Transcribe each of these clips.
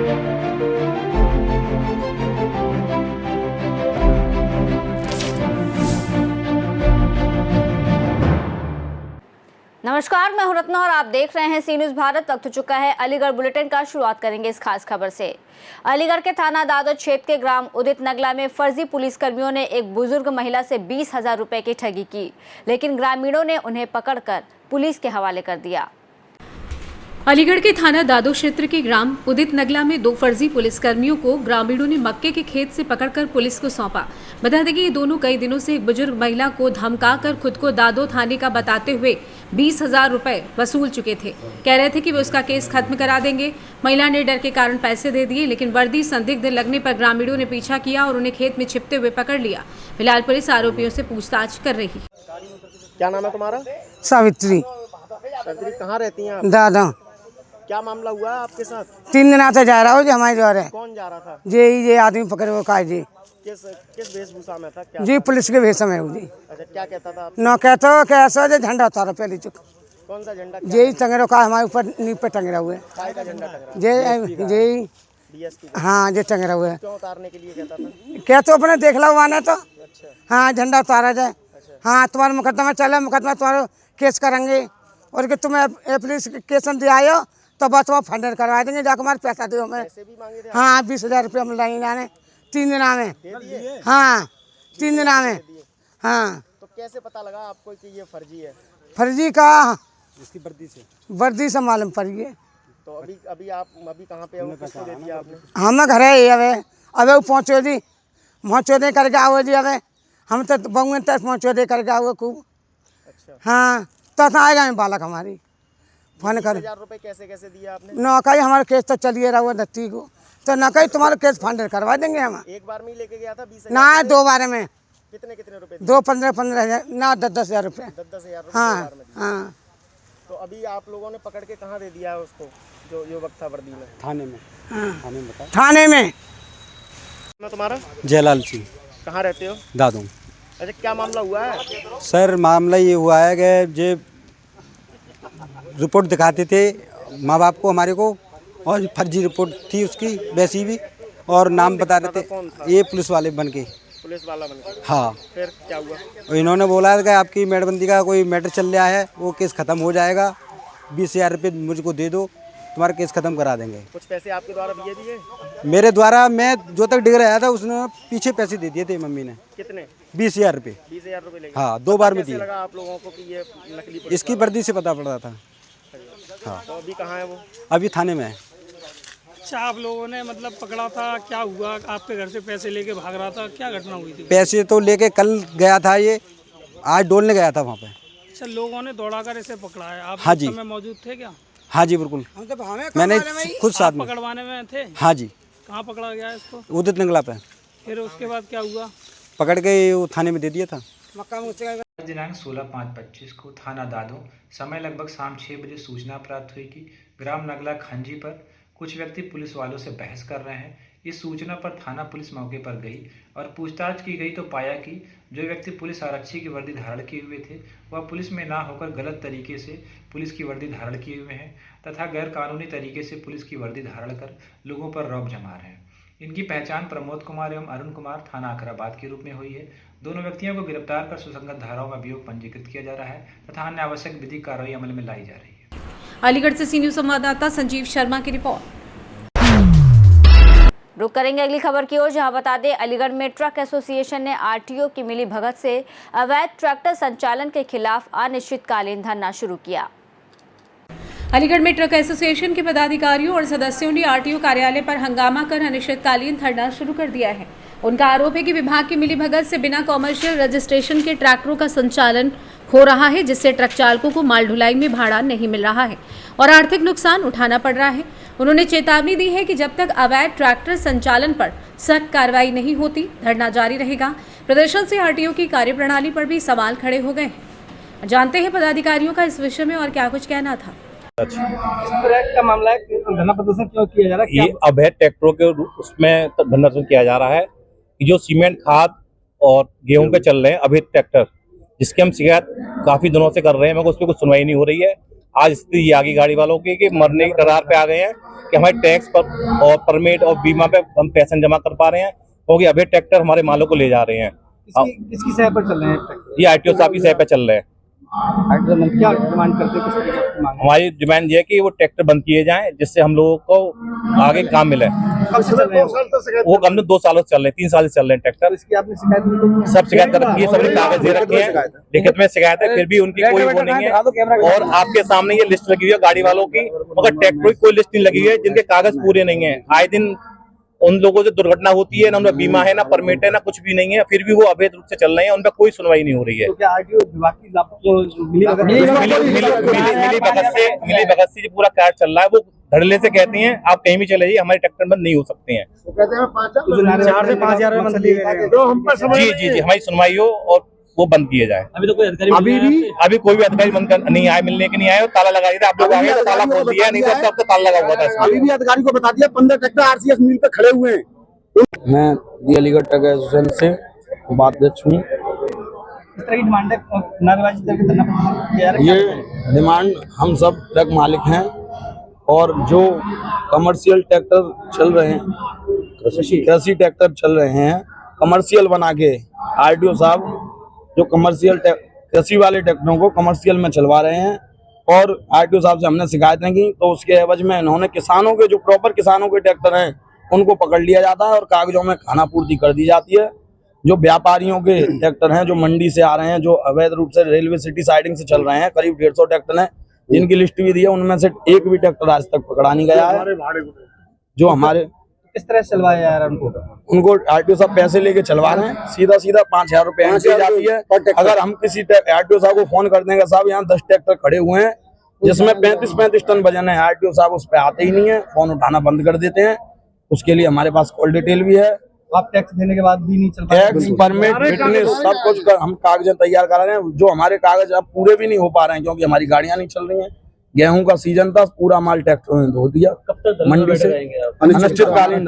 नमस्कार, मैं हूं रत्ना और आप देख रहे हैं सी न्यूज़ भारत। वक्त हो चुका है अलीगढ़ बुलेटिन का। शुरुआत करेंगे इस खास खबर से। अलीगढ़ के थाना दादो क्षेत्र के ग्राम उदित नगला में फर्जी पुलिसकर्मियों ने एक बुजुर्ग महिला से 20,000 रुपए की ठगी की, लेकिन ग्रामीणों ने उन्हें पकड़कर पुलिस के हवाले कर दिया। अलीगढ़ के थाना दादो क्षेत्र के ग्राम उदित नगला में 2 फर्जी पुलिसकर्मियों को ग्रामीणों ने मक्के के खेत से पकड़कर पुलिस को सौंपा। बता दें कि ये दोनों कई दिनों से एक बुजुर्ग महिला को धमकाकर खुद को दादो थाने का बताते हुए 20,000 रुपए वसूल चुके थे। कह रहे थे कि वे उसका केस खत्म करा देंगे। महिला ने डर के कारण पैसे दे दिए, लेकिन वर्दी संदिग्ध लगने पर ग्रामीणों ने पीछा किया और उन्हें खेत में छिपते हुए पकड़ लिया। फिलहाल पुलिस आरोपियों से पूछताछ कर रही है। क्या नाम है तुम्हारा? सावित्री। सावित्री, कहाँ रहती हैं आप? दादा। क्या मामला हुआ है आपके साथ? 3 दिन से जा रहा हूँ जी, हमारे द्वारा। कौन जा रहा था? ये आदमी पकड़े वो का जी। किस वेशभूषा में था? क्या जी पुलिस के भेष में हूँ जी। अच्छा, क्या कहता था? न कहता हो कैसा जो झंडा उतारा पहले चुक। कौन सा झंडा? यही टंगेरो का हमारे ऊपर नींव पे टंगरा हुआ है। काय का झंडा टंग रहा जे डीएसपी का? हाँ ये टंगरा हुआ है। क्यों उतारने के लिए कहता था? क्या तो अपने देख लो हुआ ना तो। अच्छा। हाँ झंडा उतारा जाए। हाँ तुम्हारा मुकदमा चले, मुकदमा तुम्हारा केस करेंगे और कि तुम्हें पुलिस केस में दिया हो तो बस वो फंडर करवा देंगे। जाकर हमारे पैसा दो हमें। पैसे भी मांगे थे? हाँ 20,000 रुपये हम लाइन आने 3 दिन में। दे दिए? हाँ 3 दिन में। हाँ तो कैसे पता लगा आपको कि ये फर्जी है? फर्जी का इसकी वर्दी से मालूम पड़ गई। तो अभी आप कहाँ पे हो? किसको दे दिया आपने? हम घर है अबे अबे वो पहुँचो दी पहुँचो दे करके आओ जी। अबे हम तो बहु तक पहुँचो दे करके आओ खूब। अच्छा। हाँ तो आएगा बालक हमारी फोन कर। 20,000 रुपए कैसे दिया आपने? नौकरी हमारा केस तो चलिए रहा हुआ दत्ती को, तो नौकरी तुम्हारा केस फंडर करवा देंगे हम। एक बार में ही लेके गया था 20,000? ना 2 बार में। कितने रुपए? 2 15,000 ना 10,000 रुपये। 10,000 रुपए? हाँ हाँ। तो अभी आप लोगों ने पकड़ के कहाँ दे दिया है उसको, जो युवक था वर्दी में? थाने में। हाँ थाने में। थाने में। तुम्हारा? जयलाल सिंह। कहाँ रहते हो? दादू। अच्छा, क्या मामला हुआ है? सर मामला ये हुआ है कि जे रिपोर्ट दिखाते थे माँ बाप को हमारे को, और फर्जी रिपोर्ट थी उसकी वैसी भी, और नाम बता रहे थे ये पुलिस वाले बन के। पुलिस वाला बन के? हाँ। फिर क्या हुआ? और इन्होंने बोला कि आपकी मेड़बंदी का कोई मैटर चल रहा है, वो केस ख़त्म हो जाएगा, 20,000 रुपये मुझको दे दो, तुम्हारा केस ख़त्म करा देंगे। कुछ पैसे आपके द्वारा दिए? मेरे द्वारा मैं जो तक डिग रहा था उसने पीछे पैसे दे दिए थे मम्मी ने। कितने? 20,000 रुपये। 20,000 रुपये लेके? हाँ 2 बार में दिए। लगा आप लोगों को कि ये नकली पुलिस इसकी वर्दी से पता पड़ रहा था। हाँ। तो अभी कहाँ है वो? अभी थाने में है। अच्छा, आप लोगों ने मतलब पकड़ा था, क्या हुआ? आपके घर से पैसे लेके भाग रहा था, क्या घटना हुई थी? पैसे तो लेके कल गया था, ये आज डोलने गया था वहाँ पे। अच्छा, लोगों ने दौड़ाकर इसे पकड़ा है, आप हाँ उस जी। समय मौजूद थे क्या? हाँ जी बिल्कुल, मैंने खुद साथ में। पकड़वाने में थे? हाँ जी। कहाँ पकड़ा गया इसको? उदित नगला पे। फिर उसके बाद क्या हुआ? पकड़ के वो थाने में दे दिया था। दिनांक 16/5/25 को थाना दादो समय लगभग शाम 6 बजे सूचना प्राप्त हुई कि ग्राम नगला खंजी पर कुछ व्यक्ति पुलिस वालों से बहस कर रहे हैं। इस सूचना पर थाना पुलिस मौके पर गई और पूछताछ की गई तो पाया कि जो व्यक्ति पुलिस आरक्षी की वर्दी धारण किए हुए थे वह पुलिस में ना होकर गलत तरीके से पुलिस की वर्दी धारण किए हुए हैं तथा गैर कानूनी तरीके से पुलिस की वर्दी धारण कर लोगों पर रौब जमा रहे हैं। इनकी पहचान प्रमोद कुमार एवं अरुण कुमार थाना अकराबाद के रूप में हुई है। दोनों व्यक्तियों को गिरफ्तार कर सुसंगत धाराओं में अभियोग पंजीकृत किया जा रहा है तथा अन्य आवश्यक विधिक कार्रवाई अमल में लाई जा रही है। अलीगढ़ से सी न्यूज़ संवाददाता संजीव शर्मा की रिपोर्ट। रुक करेंगे अगली खबर की ओर, जहां बता दें अलीगढ़ में ट्रक एसोसिएशन ने आरटीओ की मिली भगत से अवैध ट्रैक्टर संचालन के खिलाफ अनिश्चितकालीन धरना शुरू किया। अलीगढ़ में ट्रक एसोसिएशन के पदाधिकारियों और सदस्यों ने आरटीओ कार्यालय पर हंगामा कर अनिश्चितकालीन धरना शुरू कर दिया है। उनका आरोप है कि विभाग की मिलीभगत से बिना कॉमर्शियल रजिस्ट्रेशन के ट्रैक्टरों का संचालन हो रहा है, जिससे ट्रक चालकों को माल ढुलाई में भाड़ा नहीं मिल रहा है और आर्थिक नुकसान उठाना पड़ रहा है। उन्होंने चेतावनी दी है कि जब तक अवैध ट्रैक्टर संचालन पर सख्त कार्रवाई नहीं होती, धरना जारी रहेगा। प्रदर्शन से आरटीओ की कार्यप्रणाली पर भी सवाल खड़े हो गए हैं। जानते हैं पदाधिकारियों का इस विषय में और क्या कुछ कहना था। इस तरह का मामला है, धरना प्रदर्शन क्यों किया जा रहा है? ये अवैध ट्रैक्टरों के उसमें धरना प्रदर्शन किया जा रहा है कि जो सीमेंट, खाद और गेहूं के चल रहे हैं अवैध ट्रैक्टर, जिसकी हम शिकायत काफी दिनों से कर रहे हैं, मगर उस पर कुछ सुनवाई नहीं हो रही है। आज स्थिति ये आगे गाड़ी वालों की कि मरने की कगार पे आ गए हैं। कि हमारे टैक्स पर और परमिट और बीमा पे हम पैसा जमा कर पा रहे हैं, क्योंकि अभी ट्रैक्टर हमारे मालों को ले जा रहे हैं। किसकी सहायता पर चल रहे हैं ट्रैक्टर? ये आरटीओ साहब की सहायता पे चल रहे हैं। क्या डिमांड करते हो, किस तरीके की मांग है? हमारी डिमांड ये है कि वो ट्रैक्टर बंद किए जाएं, जिससे हम लोगों को आगे काम मिले। कब से चल रहे हैं वो हमने 2 सालों से चल रहे हैं, 3 साल से चल रहे हैं ट्रैक्टर। इसकी आपने शिकायत नहीं की? सब शिकायत कर रखी है, सबने कागज दे रखे हैं, लिखित में शिकायत है, फिर भी उनकी कोई वो नहीं है। और आपके सामने ये लिस्ट लगी हुई है गाड़ी वालों की, मगर ट्रैक्टर की कोई लिस्ट नहीं लगी हुई है जिनके कागज पूरे नहीं है। आए दिन उन लोगों से दुर्घटना होती है, ना उनका बीमा है, ना परमिट है, ना कुछ भी नहीं है, फिर भी वो अवैध रूप से चल रहे हैं, उन पर कोई सुनवाई नहीं हो रही है। तो क्या आरटीओ विभाग की मिली भगत से जो पूरा कार्य चल रहा है, वो धड़ल्ले से कहते हैं आप कहीं भी चले जाइए, हमारे ट्रैक्टर बंद नहीं हो सकते हैं। तो कहते हैं 4 से 5 हजार में जी, हमारी सुनवाई हो और वो बंद किए जाए। अभी तो कोई अधिकारी अभी कोई भी अधिकारी बंद कर नहीं आए, मिलने के नहीं आए, ताला लगा दिया। आप लोग आ गए तो ताला खोल दिया, नहीं तो अब तो ताला लगा हुआ था। अभी भी अधिकारी को बता दिया 15 ट्रैक्टर आरसीएस मिल पे खड़े हुए हैं। मैं दी अलीगढ़ ट्रक एसोसिएशन से उपाध्यक्ष हूँ। इस तरह की डिमांड है, नारेबाजी करके धरना प्रदर्शन किया जा रहा है। ये डिमांड हम सब ट्रक मालिक हैं और जो कमर्शियल ट्रैक्टर चल रहे हैं, कृषि ट्रैक्टर चल रहे हैं, कमर्शियल बना के आरटीओ साहब जो कमर्शियल कृषि वाले ट्रैक्टरों को कमर्शियल में चलवा रहे हैं। और आरटीओ साहब से हमने शिकायतें की तो उसके एवज में इन्होंने किसानों के जो प्रॉपर किसानों के ट्रैक्टर हैं उनको पकड़ लिया जाता है और कागजों में खानापूर्ति कर दी जाती है। जो व्यापारियों के ट्रैक्टर हैं, जो मंडी से आ रहे हैं, जो अवैध रूप से रेलवे सिटी साइडिंग से चल रहे हैं, करीब 150 ट्रैक्टर हैं जिनकी लिस्ट भी दी है, उनमें से एक भी ट्रैक्टर आज तक पकड़ा नहीं गया है। जो हमारे किस तरह से चलवाया जा रहा है उनको आरटीओ साहब पैसे लेके चलवा रहे हैं, सीधा 5000 रुपए एंट्री जाती है। अगर हम किसी आरटीओ साहब को फोन कर देंगे साहब यहाँ 10 ट्रैक्टर खड़े हुए हैं जिसमें 35 टन वजन है, आरटीओ साहब उस पर आते ही नहीं है, फोन उठाना बंद कर देते हैं। उसके लिए हमारे पास कॉल डिटेल भी है। आप टैक्स देने के बाद भी नहीं चल पाए? टैक्स, परमिट, फिटनेस सब कुछ हम कागज तैयार करा रहे हैं। जो हमारे कागज अब पूरे भी नहीं हो पा रहे हैं क्योंकि हमारी गाड़ियां नहीं चल रही हैं। गेहूं का सीजन था, पूरा माल ट्रैक्टर ने धो दिया। कब तक मंडी से अनिश्चितकालीन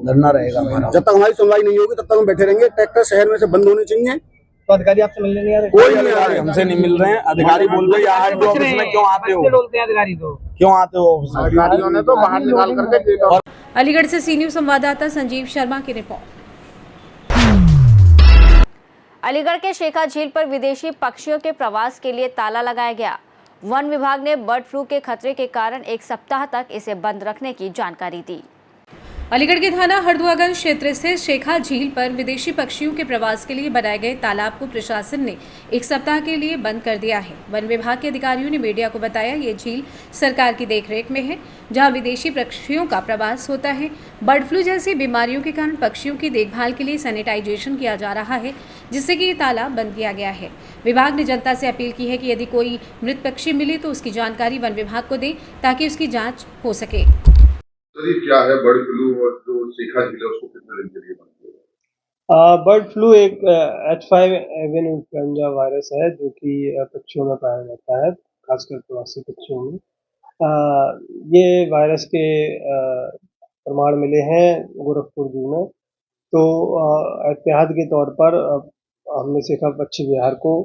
धरना रहेगा हमारा। जब तक हमारी सुनवाई नहीं होगी तब तक हम बैठे रहेंगे। ट्रैक्टर शहर में से बंद होने चाहिए। तो अधिकारी आपसे मिलने नहीं आ रहे? कोई अधिकारी हमसे नहीं मिल रहे हैं। अधिकारी बोलते हैं आरटीओ ऑफिस में क्यों आते हो, बोलते हैं अधिकारी तो क्यों आते हो ऑफिस में? अधिकारियों ने तो बाहर निकाल करके अलीगढ़ से सी न्यूज़ संवाददाता संजीव शर्मा की रिपोर्ट। अलीगढ़ के शेखा झील पर विदेशी पक्षियों के प्रवास के लिए ताला लगाया गया। वन विभाग ने बर्ड फ्लू के खतरे के कारण 1 सप्ताह तक इसे बंद रखने की जानकारी दी। अलीगढ़ के थाना हरदुआगंज क्षेत्र से शेखा झील पर विदेशी पक्षियों के प्रवास के लिए बनाए गए तालाब को प्रशासन ने 1 सप्ताह के लिए बंद कर दिया है। वन विभाग के अधिकारियों ने मीडिया को बताया ये झील सरकार की देखरेख में है, जहां विदेशी पक्षियों का प्रवास होता है। बर्ड फ्लू जैसी बीमारियों के कारण पक्षियों की देखभाल के लिए सैनिटाइजेशन किया जा रहा है, जिससे कि ये तालाब बंद किया गया है। विभाग ने जनता से अपील की है कि यदि कोई मृत पक्षी मिले तो उसकी जानकारी वन विभाग को दें ताकि उसकी जाँच हो सके। सर ये क्या है बर्ड फ्लू और जो शेखा झील है उसको कितने दिन के लिए बंद किया? बर्ड फ्लू एक H5N1 इन्फ्लुएंजा वायरस है जो कि पक्षियों में पाया जाता है, खासकर प्रवासी पक्षियों में। ये वायरस के प्रमाण मिले हैं गोरखपुर जू में। तो एहतियात के तौर पर हमने शेखा पक्षी विहार को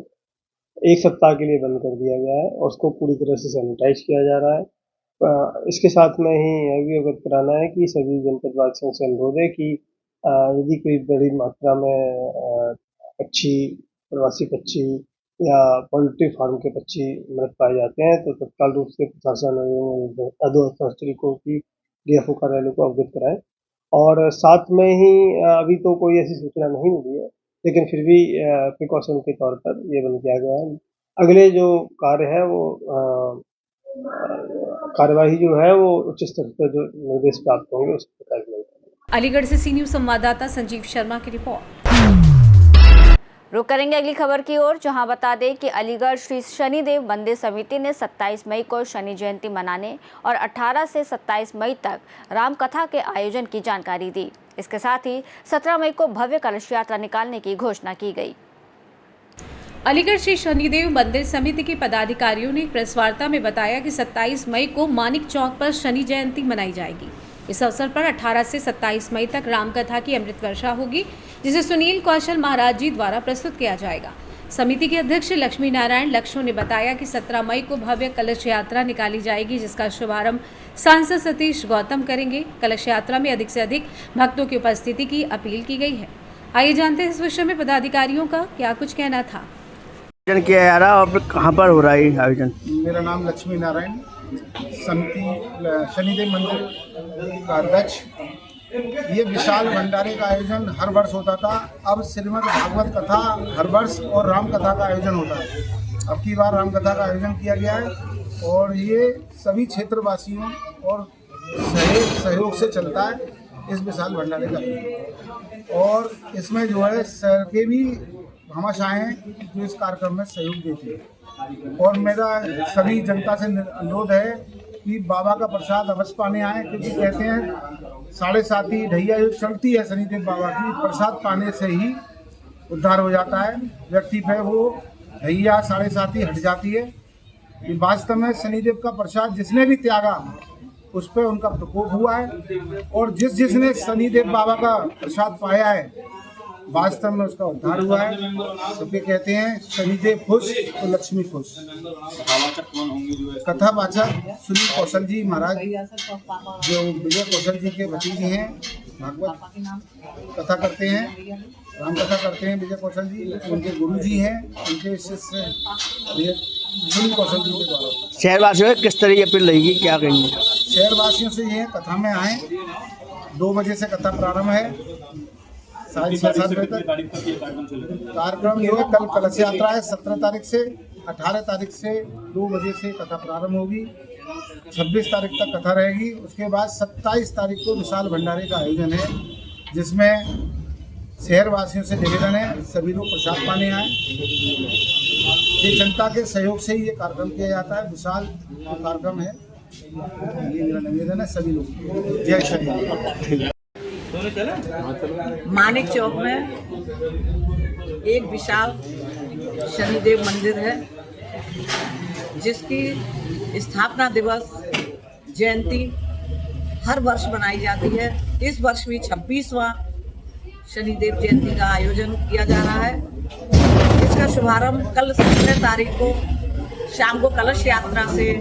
1 सप्ताह के लिए बंद कर दिया गया है और उसको पूरी तरह से सैनिटाइज किया जा रहा है। इसके साथ में ही यह भी अवगत कराना है कि सभी जनपदवासियों से अनुरोध है कि यदि कोई बड़ी मात्रा में पक्षी, प्रवासी पक्षी या पोल्ट्री फार्म के पक्षी मृत पाए जाते हैं तो तत्काल रूप से प्रशासन को की डीएफओ कार्यालय को अवगत कराएं। और साथ में ही अभी तो कोई ऐसी सूचना नहीं मिली है, लेकिन फिर भी प्रिकॉशन के तौर पर ये बंद किया गया है। अगले जो कार्य है वो कार्यवाही जो है वो उच्च स्तर पर जो निर्देश प्राप्त होंगे उस प्रकार की। अलीगढ़ से सी न्यूज़ संवाददाता संजीव शर्मा की रिपोर्ट। रुक करेंगे अगली खबर की ओर, जहां बता दें कि अलीगढ़ श्री शनिदेव मंदिर समिति ने 27 मई को शनि जयंती मनाने और 18 से 27 मई तक रामकथा के आयोजन की जानकारी दी। इसके साथ ही 17 मई को भव्य कलश यात्रा निकालने की घोषणा की गई। अलीगढ़ श्री शनिदेव मंदिर समिति के पदाधिकारियों ने एक प्रेस वार्ता में बताया कि 27 मई को मानिक चौक पर शनि जयंती मनाई जाएगी। इस अवसर पर 18 से 27 मई तक रामकथा की अमृत वर्षा होगी, जिसे सुनील कौशल महाराज जी द्वारा प्रस्तुत किया जाएगा। समिति के अध्यक्ष लक्ष्मी नारायण लक्ष्मण ने बताया कि 17 मई को भव्य कलश यात्रा निकाली जाएगी, जिसका शुभारंभ सांसद सतीश गौतम करेंगे। कलश यात्रा में अधिक से अधिक भक्तों की उपस्थिति की अपील की गई है। आइए जानते हैं इस विषय में पदाधिकारियों का क्या कुछ कहना था। आयोजन किया जा रहा है और कहाँ पर हो रहा है आयोजन? मेरा नाम लक्ष्मी नारायण, समिति शनिदेव मंदिर का अध्यक्ष। ये विशाल भंडारे का आयोजन हर वर्ष होता था। अब श्रीमद् भागवत कथा हर वर्ष और राम कथा का आयोजन होता है। अब की बार राम कथा का आयोजन किया गया है और ये सभी क्षेत्रवासियों और सहयोग से चलता है इस विशाल भंडारे का। और इसमें जो है शहर के भी भामाशाह हैं जो इस कार्यक्रम में सहयोग देती है। और मेरा सभी जनता से अनुरोध है कि बाबा का प्रसाद अवश्य पाने आए, क्योंकि कहते हैं 7:30 ढैया जो चलती है शनिदेव बाबा की, प्रसाद पाने से ही उद्धार हो जाता है। व्यक्ति पे वो ढैया 7:30 हट जाती है। कि वास्तव में शनिदेव का प्रसाद जिसने भी त्यागा उस पर उनका प्रकोप हुआ है, और जिसने शनिदेव बाबा का प्रसाद पाया है वास्तव में उसका उद्धार हुआ है। तो फिर कहते हैं शनिदेव खुश तो लक्ष्मी खुश। कथावाचक सुनील कौशल जी महाराज, जो विजय कौशल जी के भतीजे हैं, भागवत कथा करते हैं, राम कथा करते हैं। विजय कौशल जी उनके गुरु जी हैं, उनके शिष्य सुनील कौशल जी के द्वारा। शहरवासियों को किस तरह की अपील रहेगी, क्या कहेंगे? शहरवासियों से ये कथा में आए। 2 बजे से कथा प्रारंभ है, 6:30 बजे तक कार्यक्रम जो है। कल कलश यात्रा है 17 तारीख से, 18 तारीख से 2 बजे से कथा प्रारंभ होगी, 26 तारीख तक कथा रहेगी। उसके बाद 27 तारीख को विशाल भंडारे का आयोजन है, जिसमें शहरवासियों से निवेदन है सभी लोग प्रसाद पाने आए। ये जनता के सहयोग से ही ये कार्यक्रम किया जाता है, विशाल कार्यक्रम है। ये मेरा निवेदन है सभी लोग। जय श्री राम। मानिक चौक में एक विशाल शनिदेव मंदिर है, जिसकी स्थापना दिवस जयंती हर वर्ष मनाई जाती है। इस वर्ष भी 26वां शनिदेव जयंती का आयोजन किया जा रहा है। इसका शुभारंभ कल 17 तारीख को शाम को कलश यात्रा से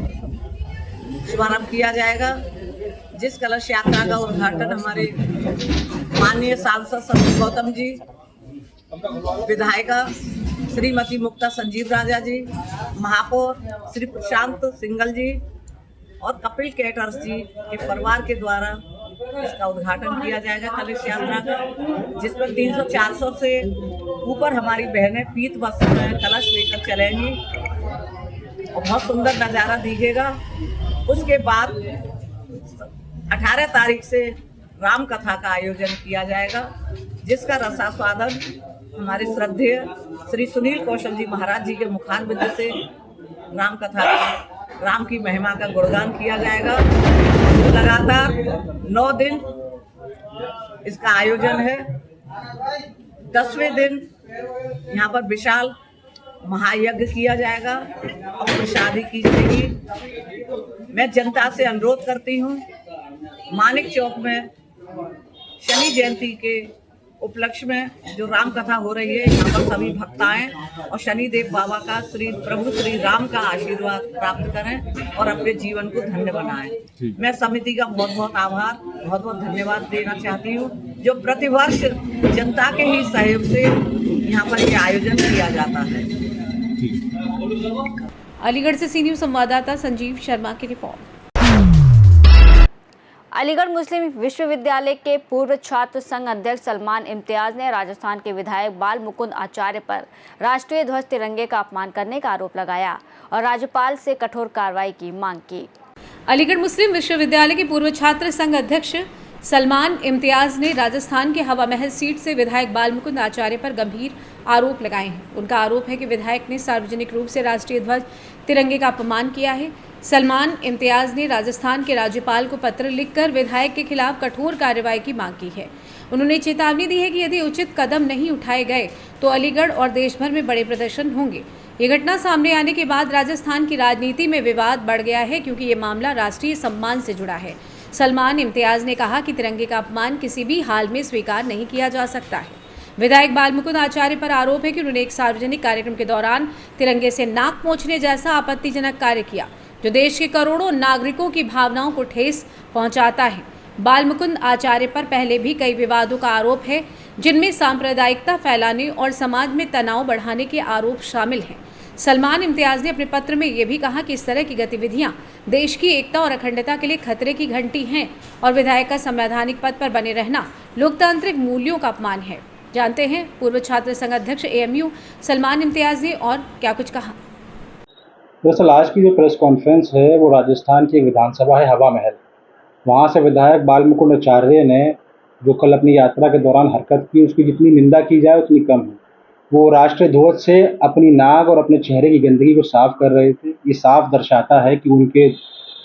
शुभारंभ किया जाएगा, जिस कलश यात्रा का उद्घाटन हमारे माननीय सांसद सतीश गौतम जी, विधायिका श्रीमती मुक्ता संजीव राजा जी, महापौर श्री प्रशांत सिंगल जी और कपिल कैटर्स जी के परिवार के द्वारा इसका उद्घाटन किया जाएगा कलश यात्रा का, जिसमें 300-400 से ऊपर हमारी बहनें पीत वस्त्र में कलश लेकर चलेंगी और बहुत सुंदर नज़ारा दिखेगा। उसके बाद 18 तारीख से राम कथा का आयोजन किया जाएगा, जिसका रसास्वादन हमारे श्रद्धेय श्री सुनील कौशल जी महाराज जी के मुखारबिंद से राम कथा राम की महिमा का गुणगान किया जाएगा। लगातार 9 दिन इसका आयोजन है। 10वें दिन यहाँ पर विशाल महायज्ञ किया जाएगा और प्रसादी की जाएगी। मैं जनता से अनुरोध करती हूँ, मानिक चौक में शनि जयंती के उपलक्ष्य में जो राम कथा हो रही है, यहाँ पर सभी भक्त आएं और शनिदेव बाबा का प्रभु श्री राम का आशीर्वाद प्राप्त करें और अपने जीवन को धन्य बनाएं। मैं समिति का बहुत बहुत आभार, बहुत बहुत धन्यवाद देना चाहती हूँ, जो प्रतिवर्ष जनता के ही सहयोग से यहाँ पर ये आयोजन किया जाता है। अलीगढ़ से सी न्यूज़ संवाददाता संजीव शर्मा की रिपोर्ट। अलीगढ़ मुस्लिम विश्वविद्यालय के पूर्व छात्र संघ अध्यक्ष सलमान इम्तियाज ने राजस्थान के विधायक बाल मुकुंद आचार्य पर राष्ट्रीय ध्वज तिरंगे का अपमान करने का आरोप लगाया और राज्यपाल से कठोर कार्रवाई की मांग की। अलीगढ़ मुस्लिम विश्वविद्यालय के पूर्व छात्र संघ अध्यक्ष सलमान इम्तियाज ने राजस्थान के हवा महल सीट से विधायक बाल मुकुंद आचार्य पर गंभीर आरोप लगाए हैं। उनका आरोप है कि विधायक ने सार्वजनिक रूप से राष्ट्रीय ध्वज तिरंगे का अपमान किया है। सलमान इम्तियाज ने राजस्थान के राज्यपाल को पत्र लिखकर विधायक के खिलाफ कठोर कार्रवाई की मांग की है। उन्होंने चेतावनी दी है कि यदि उचित कदम नहीं उठाए गए तो अलीगढ़ और देश भर में बड़े प्रदर्शन होंगे। ये घटना सामने आने के बाद राजस्थान की राजनीति में विवाद बढ़ गया है, क्योंकि ये मामला राष्ट्रीय सम्मान से जुड़ा है। सलमान इम्तियाज ने कहा कि तिरंगे का अपमान किसी भी हाल में स्वीकार नहीं किया जा सकता है। विधायक बालमुकुंद आचार्य पर आरोप है कि उन्होंने एक सार्वजनिक कार्यक्रम के दौरान तिरंगे से नाक पोंछने जैसा आपत्तिजनक कार्य किया, जो देश के करोड़ों नागरिकों की भावनाओं को ठेस पहुंचाता है। बालमुकुंद आचार्य पर पहले भी कई विवादों का आरोप है, जिनमें सांप्रदायिकता फैलाने और समाज में तनाव बढ़ाने के आरोप शामिल हैं। सलमान इम्तियाज ने अपने पत्र में यह भी कहा कि इस तरह की गतिविधियां देश की एकता और अखंडता के लिए खतरे की घंटी हैं और विधायक का संवैधानिक पद पर बने रहना लोकतांत्रिक मूल्यों का अपमान है। जानते हैं पूर्व छात्र संघ अध्यक्ष AMU सलमान इम्तियाज ने और क्या कुछ कहा। दरअसल आज की जो प्रेस कॉन्फ्रेंस है वो राजस्थान की एक विधानसभा है हवा महल। वहाँ से विधायक बालमुकुंद आचार्य ने जो कल अपनी यात्रा के दौरान हरकत की, उसकी जितनी निंदा की जाए उतनी कम है। वो राष्ट्रीय ध्वज से अपनी नाक और अपने चेहरे की गंदगी को साफ कर रहे थे। ये साफ दर्शाता है कि उनके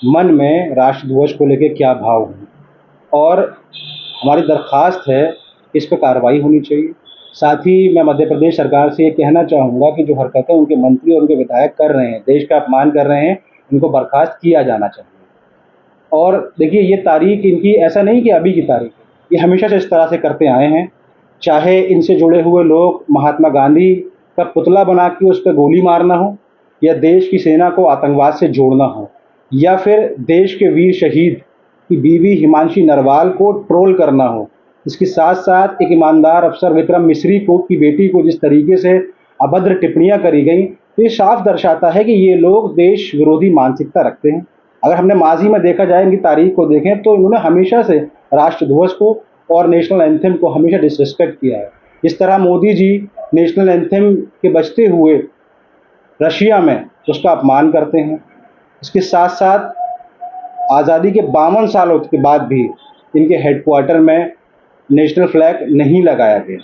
मन में राष्ट्र ध्वज को लेकर क्या भाव है और हमारी दरख्वास्त है इस पर कार्रवाई होनी चाहिए। साथ ही मैं मध्य प्रदेश सरकार से ये कहना चाहूँगा कि जो हरकतें उनके मंत्री और उनके विधायक कर रहे हैं, देश का अपमान कर रहे हैं, इनको बर्खास्त किया जाना चाहिए। और देखिए ये तारीख इनकी ऐसा नहीं कि अभी की तारीख है, ये हमेशा से इस तरह से करते आए हैं। चाहे इनसे जुड़े हुए लोग महात्मा गांधी का पुतला बना के उस पर गोली मारना हो, या देश की सेना को आतंकवाद से जोड़ना हो, या फिर देश के वीर शहीद की बीवी हिमांशी नरवाल को ट्रोल करना हो। इसके साथ साथ एक ईमानदार अफसर विक्रम मिश्री को की बेटी को जिस तरीके से अभद्र टिप्पणियां करी गई, तो ये साफ दर्शाता है कि ये लोग देश विरोधी मानसिकता रखते हैं। अगर हमने माजी में देखा जाए, इनकी तारीख को देखें, तो इन्होंने हमेशा से राष्ट्र ध्वज को और नेशनल एंथम को हमेशा डिसरिस्पेक्ट किया है। इस तरह मोदी जी नेशनल एंथम के बजते हुए रशिया में उसका अपमान करते हैं। इसके साथ साथ आज़ादी के 52 सालों के बाद भी इनके हेडक्वार्टर में नेशनल फ्लैग नहीं लगाया गया।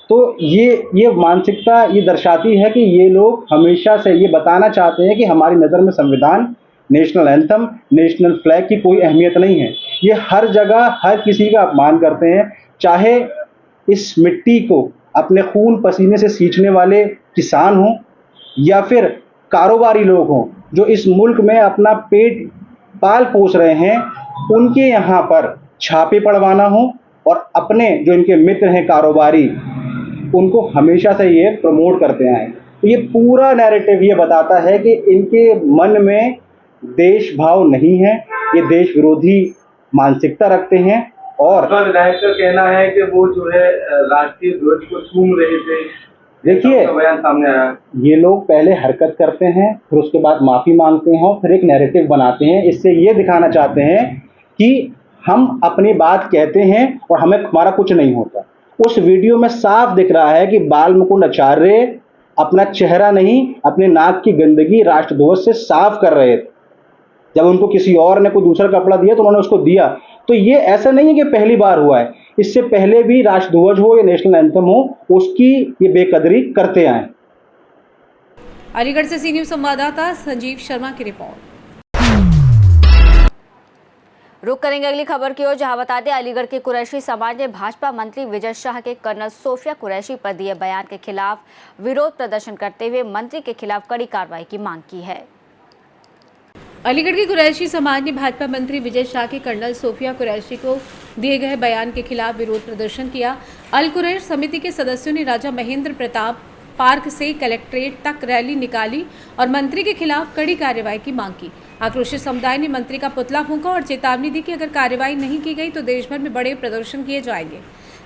तो ये मानसिकता ये दर्शाती है कि ये लोग हमेशा से ये बताना चाहते हैं कि हमारी नज़र में संविधान, नेशनल एंथम, नेशनल फ्लैग की कोई अहमियत नहीं है। ये हर जगह हर किसी का अपमान करते हैं, चाहे इस मिट्टी को अपने खून पसीने से सींचने वाले किसान हों या फिर कारोबारी लोग हों जो इस मुल्क में अपना पेट पाल पोस रहे हैं, उनके यहाँ पर छापे पड़वाना हो और अपने जो इनके मित्र हैं कारोबारी, उनको हमेशा से ये प्रमोट करते आए। तो ये पूरा नैरेटिव ये बताता है कि इनके मन में देश भाव नहीं है, ये देश विरोधी मानसिकता रखते हैं। और विधायक का कहना है कि वो जो है राष्ट्रीय ध्वज को चूम रहे थे। देखिए बयान सामने आया, ये लोग पहले हरकत करते हैं, फिर उसके बाद माफ़ी मांगते हैं और फिर एक नैरेटिव बनाते हैं। इससे ये दिखाना चाहते हैं कि हम अपनी बात कहते हैं और हमारा कुछ नहीं होता। उस वीडियो में साफ दिख रहा है कि बालमुकुंद आचार्य अपना चेहरा नहीं, अपने नाक की गंदगी राष्ट्रध्वज से साफ कर रहे थे। जब उनको किसी और ने कोई दूसरा कपड़ा दिया तो उन्होंने उसको दिया। तो ये ऐसा नहीं है कि पहली बार हुआ है, इससे पहले भी राष्ट्रध्वज हो या नेशनल एंथम हो, उसकी ये बेकदरी करते आए। अलीगढ़ से सी न्यूज़ संवाददाता संजीव शर्मा की रिपोर्ट। रुक करेंगे अगली खबर की ओर, जहां बता दें अलीगढ़ के कुरैशी समाज ने भाजपा मंत्री विजय शाह के कर्नल सोफिया कुरैशी पर दिए बयान के खिलाफ विरोध प्रदर्शन करते हुए मंत्री के खिलाफ कड़ी कार्रवाई की मांग की है। अलीगढ़ के कुरैशी समाज ने भाजपा मंत्री विजय शाह के कर्नल सोफिया कुरैशी को दिए गए बयान के खिलाफ विरोध प्रदर्शन किया। अल कुरैश समिति के सदस्यों ने राजा महेंद्र प्रताप पार्क से कलेक्ट्रेट तक रैली निकाली और मंत्री के खिलाफ कड़ी कार्रवाई की मांग की। आक्रोशित समुदाय ने मंत्री का पुतला फूंका और चेतावनी दी कि अगर कार्रवाई नहीं की गई तो देश भर में बड़े प्रदर्शन किए जाएंगे।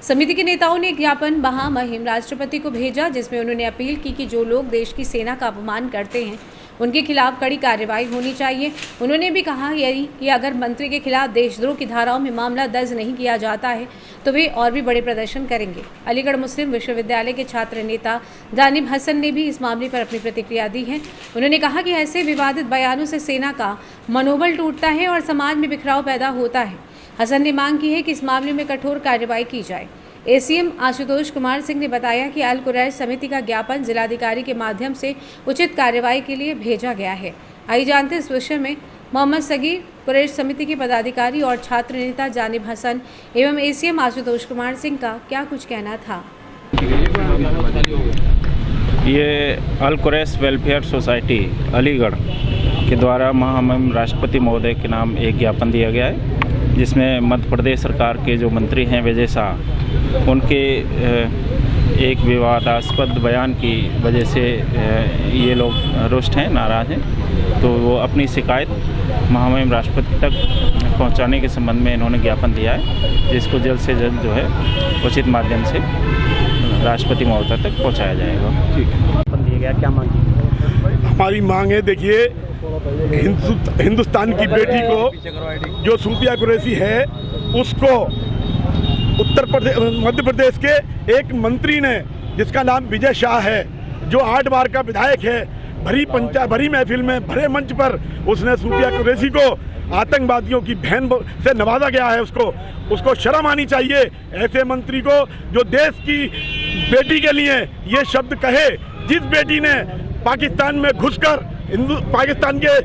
समिति के नेताओं ने एक ज्ञापन महामहिम राष्ट्रपति को भेजा, जिसमें उन्होंने अपील की कि जो लोग देश की सेना का अपमान करते हैं उनके खिलाफ कड़ी कार्रवाई होनी चाहिए। उन्होंने भी कहा यही कि अगर मंत्री के खिलाफ देशद्रोह की धाराओं में मामला दर्ज नहीं किया जाता है तो वे और भी बड़े प्रदर्शन करेंगे। अलीगढ़ मुस्लिम विश्वविद्यालय के छात्र नेता जानिब हसन ने भी इस मामले पर अपनी प्रतिक्रिया दी है। उन्होंने कहा कि ऐसे विवादित बयानों से सेना का मनोबल टूटता है और समाज में बिखराव पैदा होता है। हसन ने मांग की है कि इस मामले में कठोर कार्रवाई की जाए। ACM आशुतोष कुमार सिंह ने बताया कि अल कुरैश समिति का ज्ञापन जिलाधिकारी के माध्यम से उचित कार्रवाई के लिए भेजा गया है। आइए जानते इस विषय में मोहम्मद सगीर, कुरैश समिति के पदाधिकारी और छात्र नेता जानिब हसन एवं ACM आशुतोष कुमार सिंह का क्या कुछ कहना था। ये अल कुरैश वेलफेयर सोसाइटी अलीगढ़ के द्वारा महामहिम राष्ट्रपति महोदय के नाम एक ज्ञापन दिया गया है, जिसमें मध्य प्रदेश सरकार के जो मंत्री हैं विजय शाह, उनके एक विवादास्पद बयान की वजह से ये लोग रुष्ट हैं, नाराज़ हैं। तो वो अपनी शिकायत महामहिम राष्ट्रपति तक पहुंचाने के संबंध में इन्होंने ज्ञापन दिया है, जिसको जल्द से जल्द जो है उचित माध्यम से राष्ट्रपति महोदय तक पहुंचाया जाएगा। ठीक है। ज्ञापन दिया गया, क्या मांग की? हमारी मांग है, देखिए हिंदुस्तान की बेटी को जो सूफिया कुरैशी है उसको उत्तर प्रदेश मध्य प्रदेश के एक मंत्री ने, जिसका नाम विजय शाह है, जो 8 बार का विधायक है, भरी महफिल में भरे मंच पर उसने सूफिया कुरैशी को आतंकवादियों की बहन से नवाजा गया है। उसको शर्म आनी चाहिए ऐसे मंत्री को जो देश की बेटी के लिए ये शब्द कहे। जिस बेटी ने पाकिस्तान में घुसकर पाकिस्तान के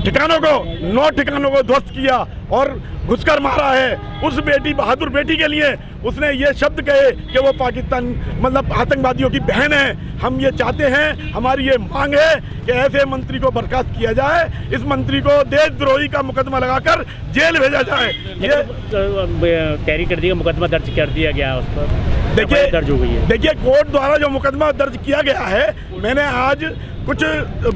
ठिकानों को 9 ठिकानों को ध्वस्त किया और घुसकर मारा है, उस बेटी बहादुर बेटी के लिए उसने ये शब्द कहे कि वो पाकिस्तान मतलब आतंकवादियों की बहन है। हम ये चाहते हैं, हमारी ये मांग है कि ऐसे मंत्री को बर्खास्त किया जाए, इस मंत्री को देशद्रोही का मुकदमा लगाकर जेल भेजा जाए। ये तैयारी कर दी, मुकदमा दर्ज कर दिया गया उस पर, देखिए दर्ज हो गई है। देखिए कोर्ट द्वारा जो मुकदमा दर्ज किया गया है, मैंने आज कुछ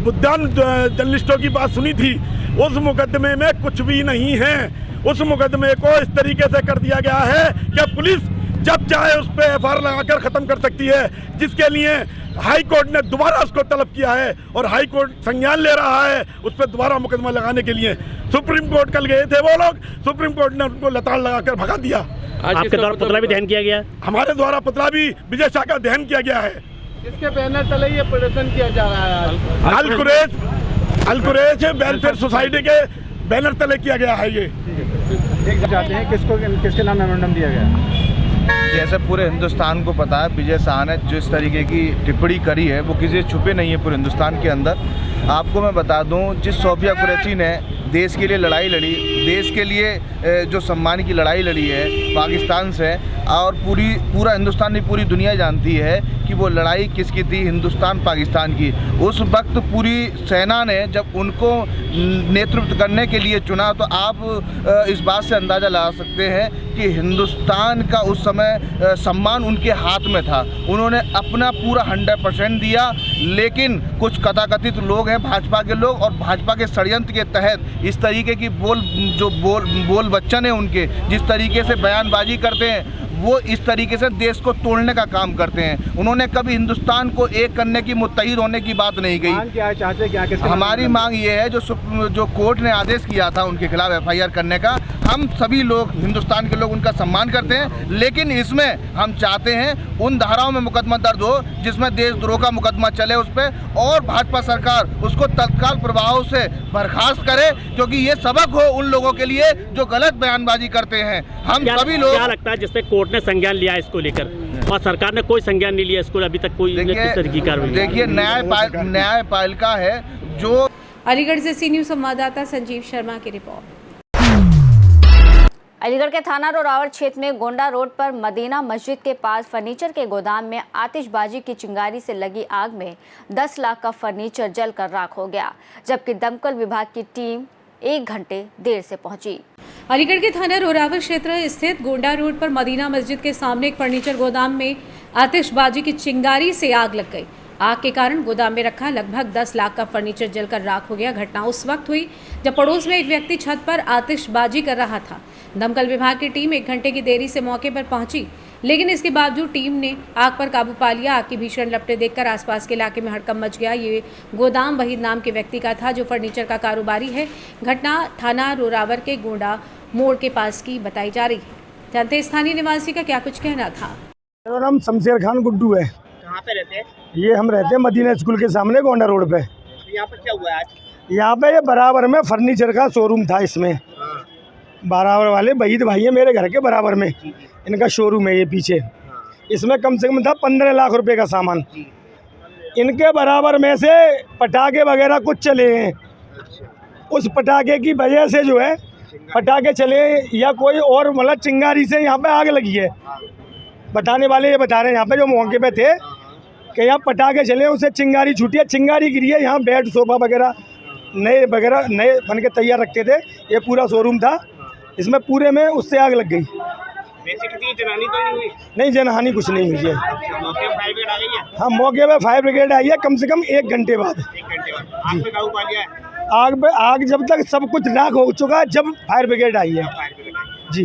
बुद्धान जर्नलिस्टों की बात सुनी थी, उस मुकदमे में कुछ भी नहीं है। उस मुकदमे को इस तरीके से कर दिया गया है कि पुलिस जब चाहे उस पर एफआईआर लगाकर खत्म कर सकती है, जिसके लिए हाई कोर्ट ने दोबारा उसको तलब किया है और हाई कोर्ट संज्ञान ले रहा है उस पर दोबारा मुकदमा लगाने के लिए। सुप्रीम कोर्ट कल गए थे वो लोग, सुप्रीम कोर्ट ने उनको लताड़ लगाकर भगा दिया। आपके द्वारा पुतला भी दहन किया गया? हमारे द्वारा पुतला भी विजय शाह का दहन किया गया है। इसके बैनर तले ये प्रदर्शन किया जा रहा है। अल कुरैश वेलफेयर सोसाइटी के बैनर तले किया गया है। ये चाहते हैं किसके नाम मेमोरेंडम दिया गया? जैसे पूरे हिंदुस्तान को पता है, विजय शाह ने जिस तरीके की टिप्पणी करी है वो किसी छुपे नहीं है पूरे हिंदुस्तान के अंदर। आपको मैं बता दूं, जिस सूफिया कुरैशी ने देश के लिए लड़ाई लड़ी, देश के लिए जो सम्मान की लड़ाई लड़ी है पाकिस्तान से, और पूरा हिंदुस्तान नहीं पूरी दुनिया जानती है कि वो लड़ाई किसकी थी, हिंदुस्तान पाकिस्तान की। उस वक्त पूरी सेना ने जब उनको नेतृत्व करने के लिए चुना, तो आप इस बात से अंदाज़ा लगा सकते हैं कि हिंदुस्तान का उस समय सम्मान उनके हाथ में था। उन्होंने अपना पूरा 100% दिया, लेकिन कुछ तथाकथित लोग हैं भाजपा के लोग, और भाजपा के षड्यंत्र के तहत इस तरीके की बोल बच्चन है उनके, जिस तरीके से बयानबाजी करते हैं, वो इस तरीके से देश को तोड़ने का काम करते हैं। उन्होंने कभी हिंदुस्तान को एक करने की, मुत्तहिद होने की बात नहीं कही। क्या चाहते क्या? हमारी मांग ये है, जो कोर्ट ने आदेश किया था उनके खिलाफ एफआईआर करने का, हम सभी लोग हिंदुस्तान के लोग उनका सम्मान करते हैं, लेकिन इसमें हम चाहते हैं उन धाराओं में मुकदमा दर्ज हो जिसमें देशद्रोह का मुकदमा चले उस पर, और भाजपा सरकार उसको तत्काल प्रभाव से बर्खास्त करे, क्योंकि ये सबक हो उन लोगों के लिए जो गलत बयानबाजी करते हैं। हम सभी लोग, क्या लगता है जिससे कोर्ट ने संज्ञान लिया इसको लेकर और सरकार ने कोई संज्ञान नहीं लिया इसको, अभी तक कोई किस तरह की कार्रवाई? देखिए न्यायपालिका है जो। अलीगढ़ से सी न्यूज़ संवाददाता संजीव शर्मा की रिपोर्ट। अलीगढ़ के थाना रोरावर क्षेत्र में गोंडा रोड पर मदीना मस्जिद के पास फर्नीचर के गोदाम में आतिशबाजी की चिंगारी से लगी आग में 10 लाख का फर्नीचर जलकर राख हो गया, जबकि दमकल विभाग की टीम 1 घंटे देर से पहुंची। अलीगढ़ के थाना रोरावर क्षेत्र स्थित गोंडा रोड पर मदीना मस्जिद के सामने एक फर्नीचर गोदाम में आतिशबाजी की चिंगारी से आग लग गई। आग के कारण गोदाम में रखा लगभग 10 लाख का फर्नीचर जलकर राख हो गया। घटना उस वक्त हुई जब पड़ोस में एक व्यक्ति छत पर आतिशबाजी कर रहा था। दमकल विभाग की टीम 1 घंटे की देरी से मौके पर पहुंची, लेकिन इसके बावजूद टीम ने आग पर काबू पा लिया। आग की भीषण लपटें देखकर आसपास के इलाके में हड़कंप मच गया। ये गोदाम वहीद नाम के व्यक्ति का था जो फर्नीचर का कारोबारी है। घटना थाना रोरावर के गोंडा मोड़ के पास की बताई जा रही है। जानते स्थानीय निवासी का क्या कुछ कहना था। मेरा नाम शमशेर खान गुड्डू है। कहाँ पे रहते हैं? ये हम रहते हैं मदीना स्कूल के सामने गोंडा रोड पे। यहाँ पर क्या हुआ आज? यहाँ पे ये बराबर में फर्नीचर का शोरूम था। इसमें बराबर वाले वहीद भाई है मेरे घर के बराबर में, इनका शोरूम है ये पीछे। इसमें कम से कम था 15 लाख रुपए का सामान। इनके बराबर में से पटाखे वगैरह कुछ चले हैं। उस पटाखे की वजह से जो है पटाखे चले या कोई और मतलब चिंगारी से यहाँ पे आग लगी है। बताने वाले ये बता रहे हैं यहाँ पे जो मौके पे थे कि यहाँ पटाखे चले, उससे चिंगारी छूटी है, चिंगारी गिरी है। यहाँ बेड सोफा वगैरह नए बन के तैयार रखते थे। ये पूरा शोरूम था, इसमें पूरे में उससे आग लग गई। वैसे किसी जनहानि तो नहीं हुई? नहीं, जनहानि कुछ नहीं हुई है। मौके पर फायर ब्रिगेड आ गई है? हाँ, मौके पे फायर ब्रिगेड आई है कम से कम 1 घंटे बाद। 1 घंटे बाद आग पे काबू पा लिया है? आग जब तक सब कुछ राख हो चुका है जब फायर ब्रिगेड आई है। जी,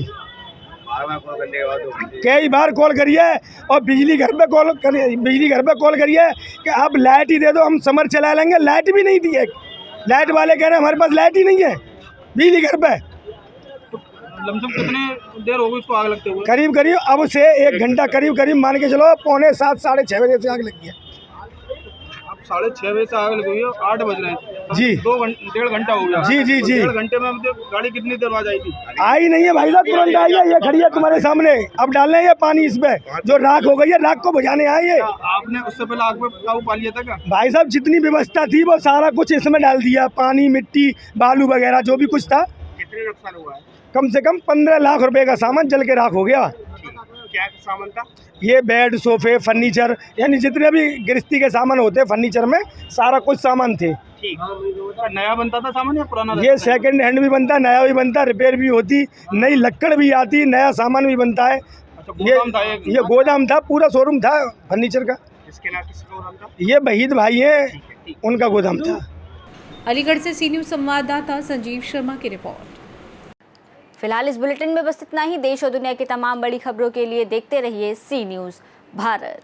कई बार कॉल करिए और बिजली घर पे कॉल करिए कि आप लाइट ही दे दो, हम समर चला लेंगे। लाइट भी नहीं दी है। लाइट वाले कह रहे हैं हमारे पास लाइट ही नहीं है बिजली घर पे। लमसम कितने देर हो गई इसको आग लगते हुए? करीब अब से 1 घंटा करीब मान के चलो 6:45 साढ़े 6 बजे से आग लगी है। अब 6:30 बजे से आग लगी है, 8 बज रहे हैं जी। 1.5 घंटा हो गया। जी। 1.5 घंटे में गाड़ी कितनी देर बाद आई थी? आई नहीं है भाई साहब, तुरंत आई है। ये खड़ी है तुम्हारे सामने। अब डालना है ये पानी इस पे, जो राख हो गई है, राख को बुझाने आए ये। आपने उससे पहले आग पे काबू पा लिया था क्या? भाई साहब जितनी व्यवस्था थी वो सारा कुछ इसमें डाल दिया, पानी, मिट्टी, बालू वगैरह जो भी कुछ था। कितने नुकसान हुआ है? कम से कम 15 लाख रुपए का सामान जल के राख हो गया। क्या सामान था? ये बेड, सोफे, फर्नीचर, यानी जितने भी गृहस्थी के सामान होते हैं फर्नीचर में, सारा कुछ सामान थे। ठीक। नया बनता था सामान या पुराना? ये सेकंड हैंड भी बनता, नया भी बनता, रिपेयर भी होती, नई लक्कड़ भी आती, नया सामान भी बनता है। ये गोदाम था, पूरा शोरूम था फर्नीचर का। इसके नाम किसका गोदाम था? ये वहीद भाई हैं, उनका गोदाम था। अलीगढ़ से सी न्यूज़ संवाददाता संजीव शर्मा की रिपोर्ट। फिलहाल इस बुलेटिन में बस इतना ही। देश और दुनिया की तमाम बड़ी खबरों के लिए देखते रहिए सी न्यूज़ भारत।